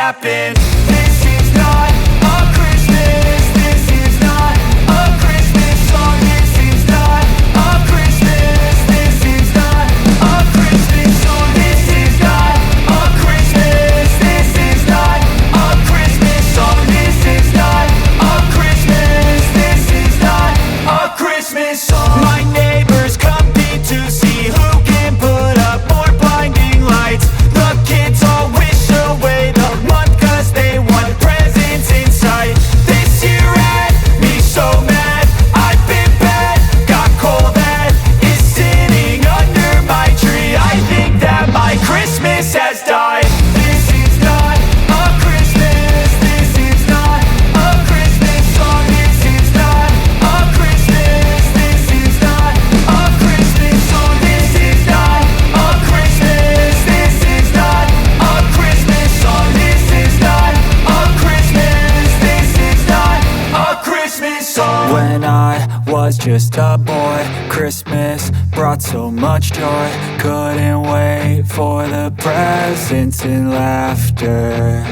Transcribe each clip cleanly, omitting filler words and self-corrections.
happen. This is not a Christmas. This is not a Christmas song. This is not a Christmas. This is not a Christmas song. This is not a Christmas. This is not a Christmas song. This is not a Christmas. This is not a Christmas song. My neighbors compete to see who can put up more blinding lights. The kids all wish away the month 'cause they want presents in sight. This year had me so mad, I've been bad, got coal that is sitting under my tree. I think that my Christmas has died. This is not a Christmas. This is not a Christmas song. This is not a Christmas. This is not a Christmas song. This is not a Christmas. This is not a Christmas song. This is not a Christmas. This is not a Christmas song. When I was just a boy, Christmas brought so much joy. Couldn't wait for the presents and laughter.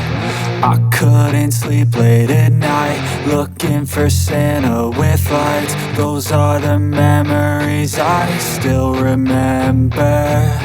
I couldn't sleep late at night, looking for Santa with lights. Those are the memories I still remember.